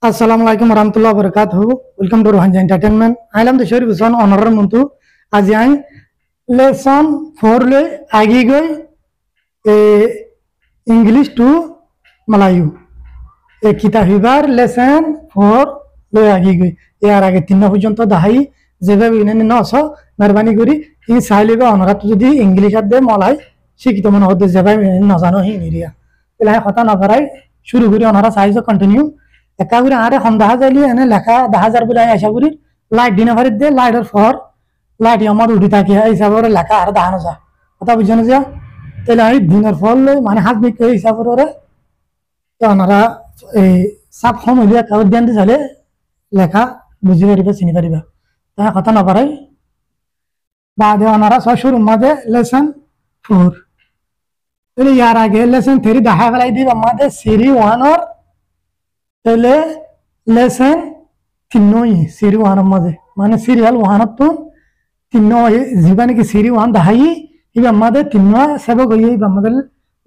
Assalamualaikum warahmatullahi wabarakatuh. Welcome to Rohanja Entertainment. I am the Sharif Hussain Honorable Muntu. आज यहाँ lesson 4 ले आगे गए English to Malayu. एक किताब हिबार lesson 4 ले आगे गए. यार आगे तीन ना हुजन तो दहाई जेबे भी इन्हें ना सो मेहरबानी करी इन साइले का होनरा तो जदी इंग्लिश आदे मलाई सीखी तो मन होते जेबे भी ना जानो ही नहीं रिया. इलाही खता ना कराई शुरू करी होनरा साइज़ कंटिन्यू एका गुरी आरे हम 10,000 लिए ने लेखा 10,000 बुलाए ऐसा गुरी लाइट डिना भरी दे लाइट और फॉर लाइट यमर उड़ी ताकि ऐसा बोरे लेखा आरे 10,000 पता बुझने जा ते लाइट डिनर फॉल ले माने हाथ में के ऐसा बोरे तो हमारा सब हम लिया का ध्यान दे चले लेखा बुझी परिबा सिनी परिबा ता कथा ना पाराई बाद हमारा शुरू मादे लेसन 4 तो यार आगे लेसन 3 दहा वाला दी मादे सीरी 1 और पहले लेसन तीनों ही सीरी वाहन मजे माने सीरियल वाहन तो तीनों जीवन की सीरी वाहन दहाई इब मजे तीनों सब गई इब मजे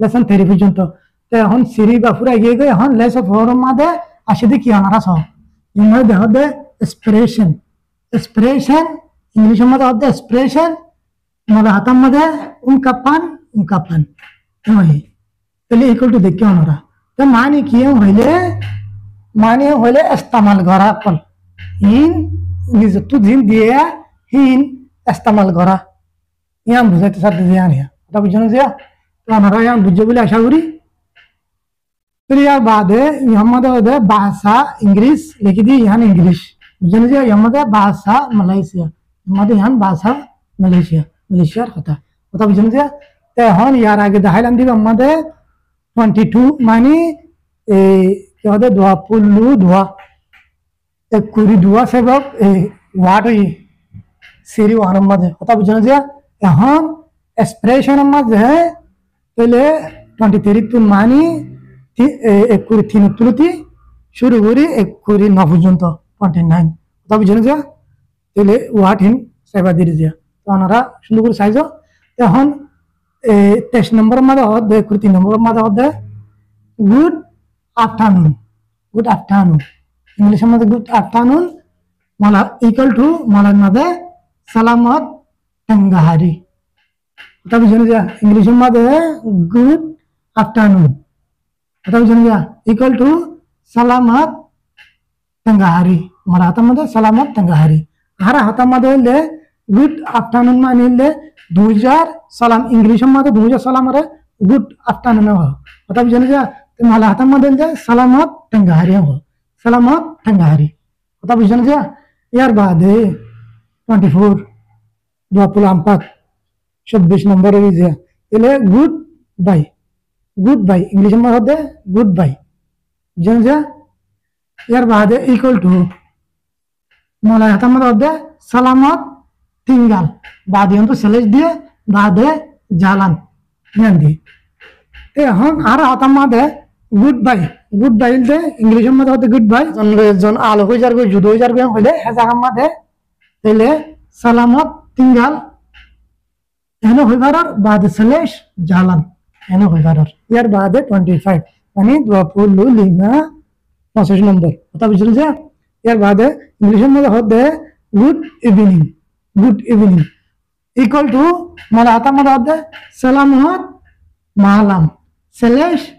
लेसन तेरी पिजन तो हम सीरी बाफुरा ये गए हम लेसन फोर मजे आशिदी किया ना रहा ये मजे होते एक्सप्रेशन एक्सप्रेशन इंग्लिश में होते एक्सप्रेशन मजे हाथ मजे उनकापन वही पहले इक्वल टू देखिए हमारा तो माने किए पहले माने होले इस्तेमाल करा कल इन निजतु दिन दिया इन इस्तेमाल करा यहाँ बुझे तो साथ दिया नहीं तब बुझने से तो हमारा यहाँ बुझे बोले आशा करी फिर यार बाद है यहाँ मध्य होता है भाषा इंग्लिश लिखी थी यहाँ इंग्लिश बुझने से यहाँ मध्य भाषा मलेशिया मध्य यहाँ भाषा मलेशिया होता होता बुझने से तो हम यार आगे दहाई लंदी मध्य 22 मानी क्या होता है दुआ पुल्लू दुआ एक कुरी दुआ से बब वाट हुई सीरी वाहन मध्य होता बुझने से यहाँ एक्सप्रेशन मध्य है पहले 23 तुम मानी एक कुरी तीन तुलती शुरू करी एक कुरी नफुजन तो 29 होता बुझने से पहले वाट हिन सेवा दे दिया तो हमारा शुरू करी साइज़ यहाँ टेस्ट नंबर मध्य होता है कुरी 3 नंबर मध्य होता है गुड आफ्टरनून इंग्लिश में गुड आफ्टरनून मला इक्वल टू मला मध्ये सलामत तंगाहारी आता बुझने जा इंग्लिश में गुड आफ्टरनून आता बुझने जा इक्वल टू सलामत तंगाहारी मला हाता मध्ये सलामत तंगाहारी हरा हाता मध्ये ले गुड आफ्टरनून माने ले 2000 सलाम इंग्लिश में 2000 सलाम रे गुड आफ्टरनून हो आता बुझने जा मला हातामध्ये दे सलामत तंगाहारी हो सलामत तंगाहारी होता बुझने जा यार बाद 24 24 26 नंबर है इले गुड बाय इंग्लिश में होते गुड बाय बुझने जा यार बाद इक्वल टू मला हातामध्ये होते सलामत तिंगाल बाद तो सेलेज दिए बाद जालान यांदी ते हम आरा हातामध्ये गुड बाय दे इंग्लिश में होते गुड बाय जन आलो हो जार जुदो जार गए होले हे जागा मध्ये तेले सलामत तिंगाल एनो होइबारर बाद सलेश जालान एनो होइबारर यार बाद 25 यानी दुआपुलु लिमा 65 नंबर होता बुझल जे यार बाद इंग्लिश में होते गुड इवनिंग इक्वल टू मला आता मध्ये होते सलामत मालम सलेश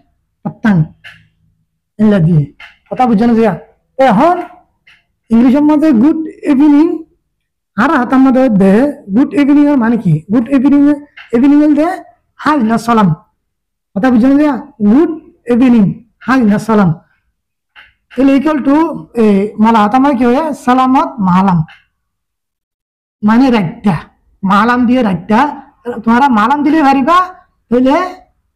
पतंग इन लगी पता बुझने से ते हम इंग्लिश में गुड इवनिंग हर हाथ में दे गुड इवनिंग माने की गुड इवनिंग दे हाय ना सलाम पता बुझने से गुड इवनिंग हाय ना सलाम इले इक्वल टू मला हाथ में क्या है सलामत मालम माने रट्टा मालम दिए रट्टा तुम्हारा मालम दिले भरीबा पहले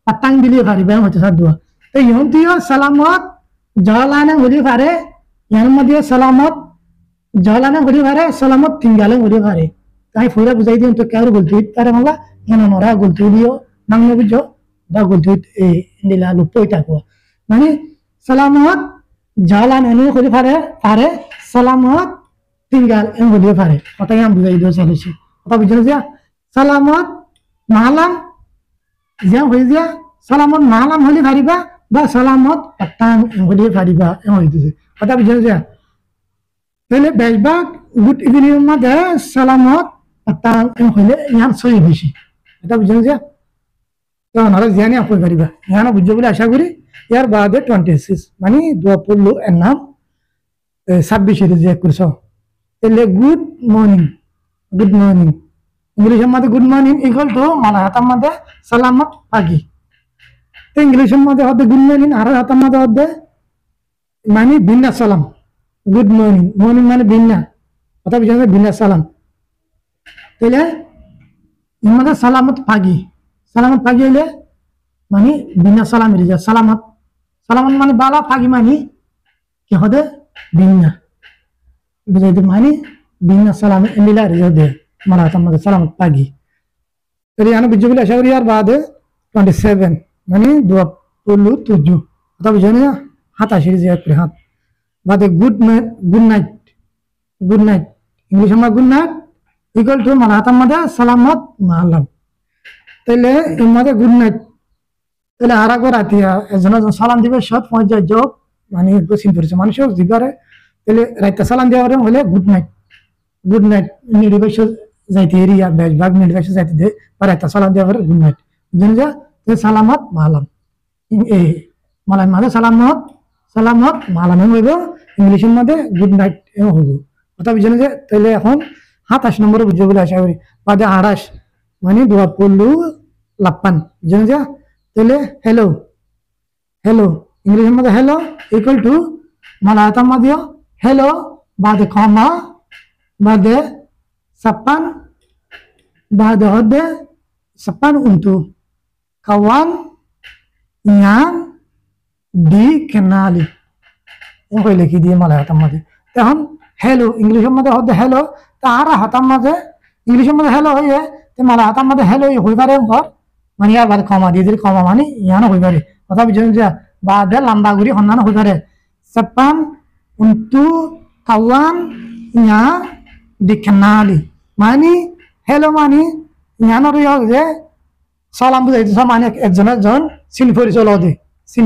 पतंग दिले भरीबा होते साथ दुआ तो यूं तो सलामत जलाने होली भारे यहाँ मध्य सलामत जलाने होली भारे सलामत तिंगाले होली भारे कहीं पूरा बुझाई दियो तो क्या बोलते तारे मला यहाँ नोरा बोलते दियो नंगे बुझो बा बोलते इंदिला लुप्तो इताको माने सलामत जलाने नहीं होली भारे सलामत तिंगाल इन होली भारे पता यहाँ बुझाई दियो चलो सी पता बुझने से सलामत मालम जहाँ हो गया सलामत मालम होली भारी बा বা সালামত পাঠান হলে পারিবা এমন হইতেছে কথা বুঝে যা তাহলে বেশভাগ গুড ইভিনিং মধ্যে সালামত পাঠান হইলে ইয়ার সহি বেশি কথা বুঝে যা তো ওনারা জানি আপনি পারিবা ইয়ানো বুঝছো বলে আশা করি ইয়ার বাদে 26 মানে দোয়া পড়লো এর নাম 26 যে করছ তাহলে গুড মর্নিং ইংলিশের মধ্যে গুড মর্নিং ইকুয়াল টু মালায়াতার মধ্যে সালামত পাগি ইংলিশের মধ্যে হচ্ছে গুড মর্নিং আর হাতার মধ্যে হচ্ছে মানে বিন্না সালাম গুড মর্নিং মানে বিন্না কথা বুঝে বিন্না সালাম তাহলে এর মধ্যে সালামত পাগি হইলে মানে বিন্না সালাম এরিজা সালামত মানে বালা পাগি মানে কি হতে বিন্না বুঝাইতে মানে বিন্না সালাম এলিলা রিজা দে মালায়াতার মধ্যে সালামত পাগি তাহলে আমি বুঝে বলে আশা করি আর বাদে 27 মানে দোয়া পড়লো তুজু কথা বুঝে না হাত আসির যে করে হাত বাদে গুড নাইট ইংলিশ আমার গুড নাইট ইকুয়াল টু মানে হাতার মধ্যে সালামত মারলাম তাহলে এর মধ্যে গুড নাইট তাহলে আর একবার রাতিয়া একজন সালাম দিবে সব পৌঁছে যোগ মানে গোসিন পড়েছে মানুষ জিগারে তাহলে রাইতে সালাম দেওয়ার হলে গুড নাইট নির্বাস যাইতে এরিয়া বেশভাগ নির্বাস যাইতে দে আর রাইতে সালাম দেওয়ার গুড নাইট বুঝলেন যা সালামত মালাম এই মালাম মাঝে সালামত মালাম হইব ইংলিশের মধ্যে গুড নাইট হইব কথা বুঝলেন যে তাহলে এখন 27 নম্বরে বুঝবো বলে আশা করি বাদে 28 মানে দোয়া পড়লু লাপ্পান বুঝলেন যে তাহলে হ্যালো ইংলিশের মধ্যে হ্যালো ইকুয়াল টু মালায়াতার মধ্যে হ্যালো বাদে কমা বাদে সাপ্পান বাদে হদে সাপ্পান উন্তু kawan yang dikenali এই লিখি দিয়ে মালায়াতার মধ্যে এখন হ্যালো ইংলিশের মধ্যে হতে হ্যালো তার হাতার মাঝে ইংলিশের মধ্যে হ্যালো হয়ে মালায়াতার মধ্যে হ্যালো হয়ে পারে ঘর মানে ইয়ার বাদে কমা দিয়ে দিলে কমা মানে ইয়ানো হয়ে পারে কথা বুঝলেন যে বাদে লম্বা ঘুরি সন্ধান হয়ে পারে সাপান উন্তু kawan yang dikenali মানে হ্যালো মানে ইয়ানোর যে সালাম বুঝাইতেছ মানে একজন সিন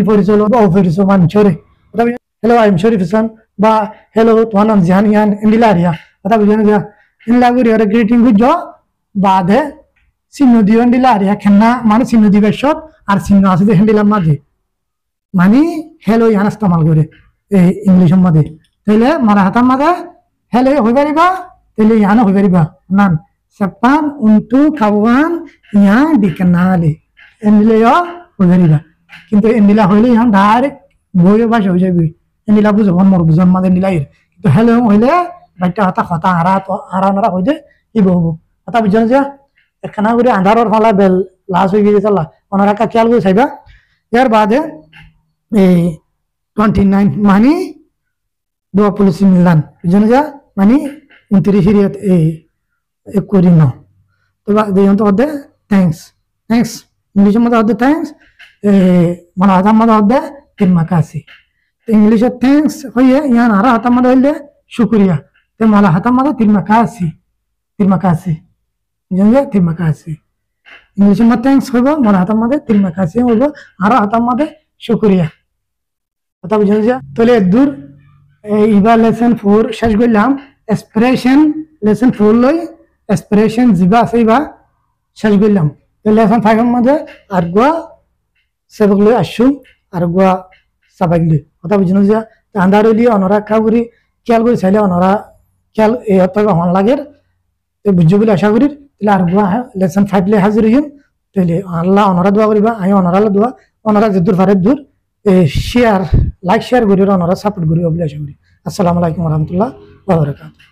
পরিচয় অপরিচয় মানুষরে হ্যালো আই এম শরীফ হাসান বা হ্যালো তোমার নাম জিহান ইয়ান ইন্ডিলারিয়া কথা বুঝলেন যে ইন্ডিলা করি আর গ্রিটিং বুঝ বাদে চিহ্ন দিও ইন্ডিলারিয়া খেলনা মানে চিহ্ন দিবে সব আর চিহ্ন আছে যে হ্যান্ডিলার মাঝে মানে হ্যালো ইয়ান ইস্তেমাল করে এই ইংলিশের মধ্যে তাহলে মারা হাতার মাঝে হ্যালো হয়ে পারিবা তাহলে ইয়ানো হয়ে পারিবা নান Sepan untuk kawan yang dikenali. Inilah hujariba. কিন্তু inilah হইলে এখন ডাইরেক্ট বইয়ে ভাষা হয়ে যাবে inilah বুঝবন মোর বুঝন মানে inilah কিন্তু হ্যালো হইলে বাইটা কথা আরা হইতে কি বলবো কথা বুঝছেন যে একখানা করে আন্ধারর ফালা বেল লাশ হয়ে গেছে আল্লাহ ওনারা কা খেয়াল করে চাইবা এর বাদে এই 29 মানে দোয়া পুলিশ মিলান বুঝছেন যে মানে 29 হিরিয়ত এই করি না তো হতে থ্যাংকস ইংলিশের মধ্যে হতে থ্যাংকস মানে হাতার মধ্যে হতে তিরমা কাশি ইংলিশের থ্যাংকস হইয়ে ইয়ান আর হাতার মধ্যে হইলে শুক্রিয়া তো মালা হাতার মধ্যে তিরমা কাশি তিরমা কাশি ইংলিশের মধ্যে থ্যাংকস হইব মালা হাতার মধ্যে তিরমা কাশি হইব আর হাতার মধ্যে শুক্রিয়া কথা বুঝলেন যে তাহলে দূর এইবার লেসন 4 শেষ করলাম এক্সপ্রেশন লেসন 4 লই এক্সপ্রেশন জিবা সেইবা শেষ করলাম তাহলে এখন 5 এর মধ্যে আর গোয়া সেবক লই আসুন আর গোয়া সাবাইলি কথা বুঝলেন যে আন্দার হইলি অনরা খাগুরি খেয়াল করে চাইলে অনরা খেয়াল এই হতে হন লাগে তো বুঝছো বলে আশা করি তাহলে আর গোয়া লেসন 5 লে হাজির হইম তাহলে আল্লাহ অনরা দোয়া করিবা আই অনরা দোয়া অনরা যে দূর ফারে দূর শেয়ার লাইক শেয়ার করি অনরা সাপোর্ট করি বলে আশা করি আসসালামু আলাইকুম ওয়া রাহমাতুল্লাহ ওয়া বারাকাতুহু